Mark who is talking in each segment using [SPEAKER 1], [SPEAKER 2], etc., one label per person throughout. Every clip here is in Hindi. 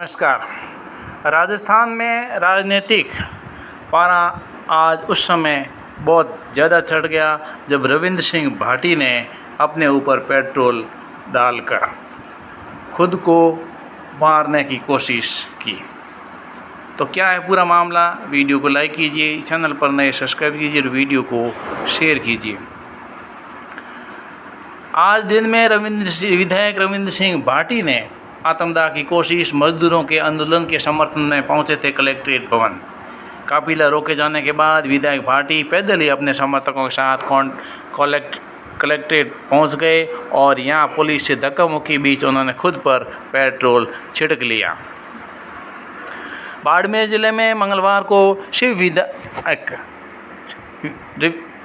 [SPEAKER 1] नमस्कार। राजस्थान में राजनीतिक पारा आज उस समय बहुत ज़्यादा चढ़ गया जब रविंद्र सिंह भाटी ने अपने ऊपर पेट्रोल डालकर खुद को मारने की कोशिश की। तो क्या है पूरा मामला, वीडियो को लाइक कीजिए, चैनल पर नए सब्सक्राइब कीजिए और वीडियो को शेयर कीजिए। आज दिन में विधायक रविंद्र सिंह भाटी ने आत्मदाह की कोशिश, मजदूरों के आंदोलन के समर्थन में पहुंचे थे कलेक्ट्रेट भवन। काफिला रोके जाने के बाद विधायक भाटी पैदल ही अपने समर्थकों के साथ कलेक्ट्रेट पहुंच गए और यहां पुलिस से धक्का मुक्की बीच उन्होंने खुद पर पेट्रोल छिड़क लिया। बाड़मेर जिले में मंगलवार को शिव विधायक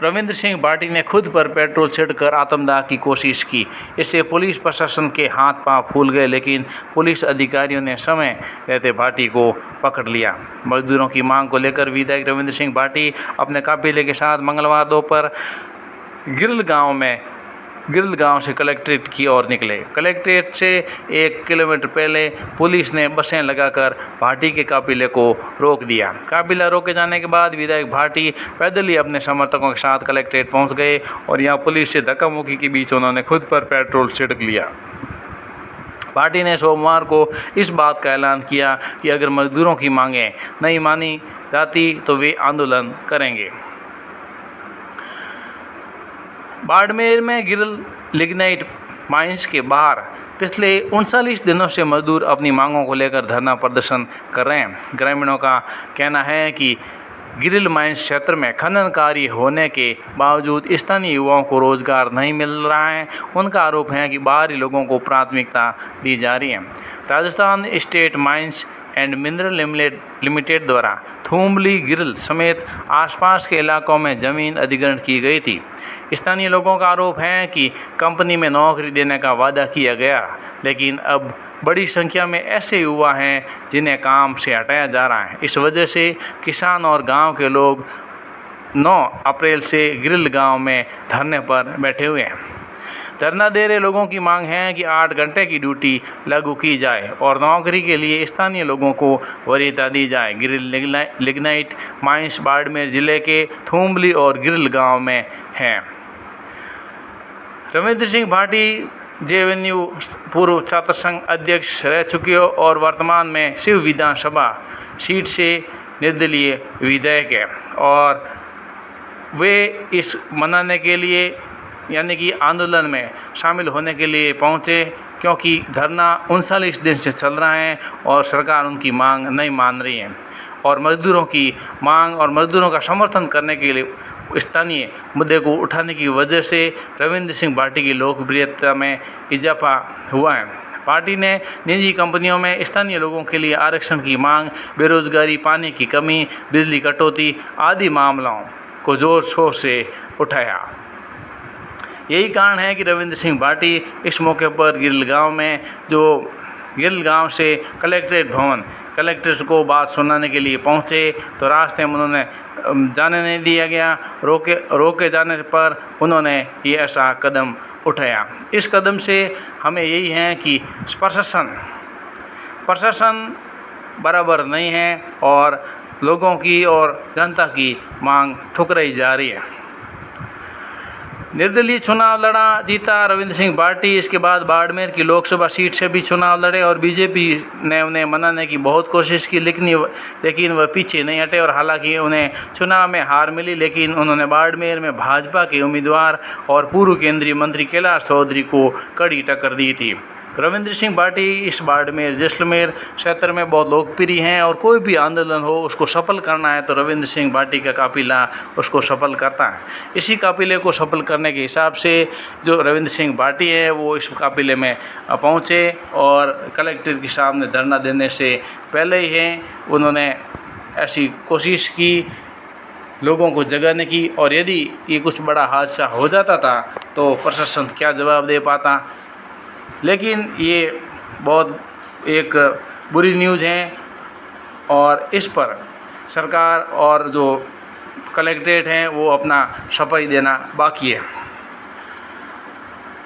[SPEAKER 1] रविंद्र सिंह भाटी ने खुद पर पेट्रोल छिड़ककर आत्मदाह की कोशिश की। इससे पुलिस प्रशासन के हाथ पांव फूल गए, लेकिन पुलिस अधिकारियों ने समय रहते भाटी को पकड़ लिया। मजदूरों की मांग को लेकर विधायक रविंद्र सिंह भाटी अपने काफिले के साथ मंगलवार दोपहर गिरल गांव से कलेक्ट्रेट की ओर निकले। कलेक्ट्रेट से 1 किलोमीटर पहले पुलिस ने बसें लगाकर भाटी के काफिले को रोक दिया। काफिला रोके जाने के बाद विधायक भाटी पैदल ही अपने समर्थकों के साथ कलेक्ट्रेट पहुंच गए और यहां पुलिस से धक्का मुक्की के बीच उन्होंने खुद पर पेट्रोल छिड़क लिया। भाटी ने सोमवार को इस बात का ऐलान किया कि अगर मजदूरों की मांगें नहीं मानी जाती तो वे आंदोलन करेंगे। बाड़मेर में गिरल लिग्नाइट माइंस के बाहर पिछले 39 दिनों से मजदूर अपनी मांगों को लेकर धरना प्रदर्शन कर रहे हैं। ग्रामीणों का कहना है कि गिरिल माइंस क्षेत्र में खनन कार्य होने के बावजूद स्थानीय युवाओं को रोजगार नहीं मिल रहा है। उनका आरोप है कि बाहरी लोगों को प्राथमिकता दी जा रही है। Rajasthan state mines and mineral limited द्वारा थूमली गिरिल समेत आसपास के इलाकों में जमीन अधिग्रहण की गई थी। स्थानीय लोगों का आरोप है कि कंपनी में नौकरी देने का वादा किया गया, लेकिन अब बड़ी संख्या में ऐसे युवा हैं जिन्हें काम से हटाया जा रहा है। इस वजह से किसान और गांव के लोग 9 अप्रैल से गिरिल गांव में धरने पर बैठे हुए हैं। धरना दे रहे लोगों की मांग है कि 8 घंटे की ड्यूटी लागू की जाए और नौकरी के लिए स्थानीय लोगों को वरीयता दी जाए। गिरिल लिग्नाइट माइंस बाड़मेर जिले के थूमली और गिरिल गांव में है। रविंद्र सिंह भाटी जेएनयू पूर्व छात्र संघ अध्यक्ष रह चुके और वर्तमान में शिव विधानसभा सीट से निर्दलीय विधायक है और वे इस मनाने के लिए यानी कि आंदोलन में शामिल होने के लिए पहुंचे, क्योंकि धरना 39 दिन से चल रहा है और सरकार उनकी मांग नहीं मान रही है और मजदूरों की मांग और मजदूरों का समर्थन करने के लिए स्थानीय मुद्दे को उठाने की वजह से रविंद्र सिंह भाटी की लोकप्रियता में इजाफा हुआ है। पार्टी ने निजी कंपनियों में स्थानीय लोगों के लिए आरक्षण की मांग, बेरोजगारी, पानी की कमी, बिजली कटौती आदि मामलों को जोर शोर से उठाया। यही कारण है कि रविंद्र सिंह भाटी इस मौके पर गिरिल गांव से कलेक्ट्रेट को बात सुनाने के लिए पहुंचे, तो रास्ते में उन्होंने जाने नहीं दिया गया। रोके जाने पर उन्होंने ये ऐसा कदम उठाया। इस कदम से हमें यही है कि प्रशासन बराबर नहीं है और लोगों की और जनता की मांग ठुकराई जा रही है। निर्दलीय चुनाव लड़ा, जीता रविंद्र सिंह भाटी। इसके बाद बाड़मेर की लोकसभा सीट से भी चुनाव लड़े और बीजेपी ने उन्हें मनाने की बहुत कोशिश की, लेकिन वह पीछे नहीं हटे और हालांकि उन्हें चुनाव में हार मिली, लेकिन उन्होंने बाड़मेर में भाजपा के उम्मीदवार और पूर्व केंद्रीय मंत्री कैलाश चौधरी को कड़ी टक्कर दी थी। रविंद्र सिंह भाटी इस बाड़मेर जैसलमेर क्षेत्र में बहुत लोकप्रिय हैं और कोई भी आंदोलन हो उसको सफल करना है तो रविंद्र सिंह भाटी का काफिला उसको सफल करता है। इसी काफिले को सफल करने के हिसाब से जो रविंद्र सिंह भाटी है वो इस काफिले में पहुंचे और कलेक्ट्रेट के सामने धरना देने से पहले ही उन्होंने ऐसी कोशिश की लोगों को जगाने की, और यदि ये कुछ बड़ा हादसा हो जाता था तो प्रशासन क्या जवाब दे पाता। लेकिन ये बहुत एक बुरी न्यूज़ है और इस पर सरकार और जो कलेक्ट्रेट हैं वो अपना सफाई देना बाकी है।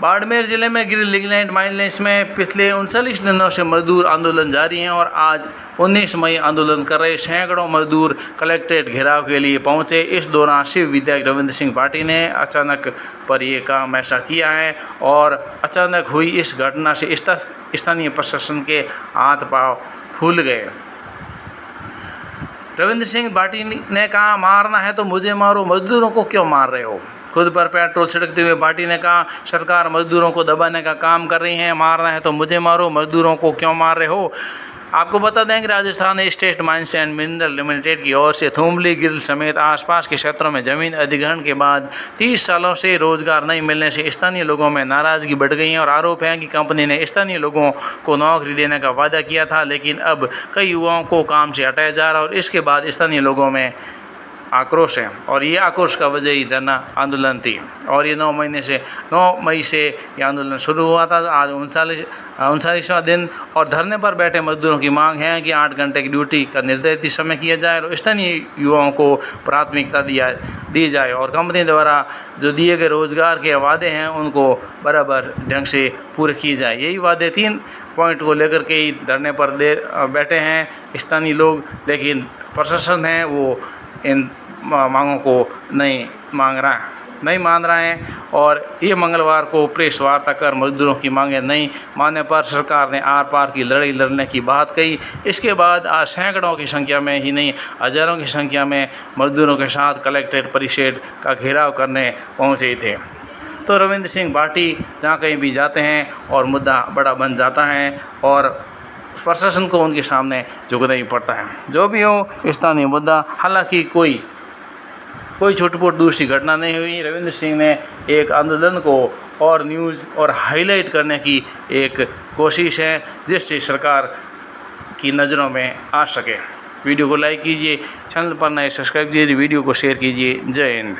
[SPEAKER 1] बाड़मेर जिले में गिरिल लिग्नाइट माइंस में पिछले 39 दिनों से मजदूर आंदोलन जारी हैं और आज 19 मई आंदोलन कर रहे सैकड़ों मजदूर कलेक्ट्रेट घेराव के लिए पहुंचे। इस दौरान शिव विधायक रविंद्र सिंह पाटी ने अचानक पर ये काम ऐसा किया है और अचानक हुई इस घटना से स्थानीय प्रशासन के हाथ पांव फूल गए। रविंद्र सिंह पाटी ने कहा, मारना है तो मुझे मारो, मजदूरों को क्यों मार रहे हो। खुद पर पेट्रोल छिड़कते हुए पार्टी ने कहा, सरकार मजदूरों को दबाने का काम कर रही है, मारना है तो मुझे मारो, मजदूरों को क्यों मार रहे हो। आपको बता दें कि Rajasthan state mines and mineral limited की ओर से थुमली, गिरिल समेत आसपास के क्षेत्रों में जमीन अधिग्रहण के बाद 30 सालों से रोजगार नहीं मिलने से स्थानीय लोगों में नाराजगी बढ़ गई है और आरोप है कि कंपनी ने स्थानीय लोगों को नौकरी देने का वादा किया था, लेकिन अब कई युवाओं को काम से हटाया जा रहा है और इसके बाद स्थानीय लोगों में आक्रोश है और ये आक्रोश का वजह ही धरना आंदोलन थी। और ये 9 मई से ये आंदोलन शुरू हुआ था। आज 39वां दिन और धरने पर बैठे मजदूरों की मांग है कि 8 घंटे की ड्यूटी का निर्धारित समय किया जाए और स्थानीय युवाओं को प्राथमिकता दी जाए और कंपनी द्वारा जो दिए गए रोजगार के वादे हैं उनको बराबर ढंग से पूरे किए जाए। यही वादे 3 पॉइंट को लेकर के ही धरने पर बैठे हैं स्थानीय लोग, लेकिन प्रशासन है वो इन मांगों को नहीं मान रहा है और ये मंगलवार को प्रेस वार्ता कर मजदूरों की मांगें नहीं मानने पर सरकार ने आर पार की लड़ाई लड़ने की बात कही। इसके बाद आज सैकड़ों की संख्या में ही नहीं, हजारों की संख्या में मजदूरों के साथ कलेक्ट्रेट परिसर का घेराव करने पहुंचे थे। तो रविंद्र सिंह पाटी जहाँ कहीं भी जाते हैं और मुद्दा बड़ा बन जाता है और प्रशासन को उनके सामने झुकना ही पड़ता है। जो भी हो, स्थानीय मुद्दा, हालांकि कोई छुटपुट दूसरी घटना नहीं हुई। रविंद्र सिंह ने एक आंदोलन को और न्यूज़ और हाईलाइट करने की एक कोशिश है जिससे सरकार की नज़रों में आ सके। वीडियो को लाइक कीजिए, चैनल पर नए सब्सक्राइब कीजिए, वीडियो को शेयर कीजिए। जय हिंद।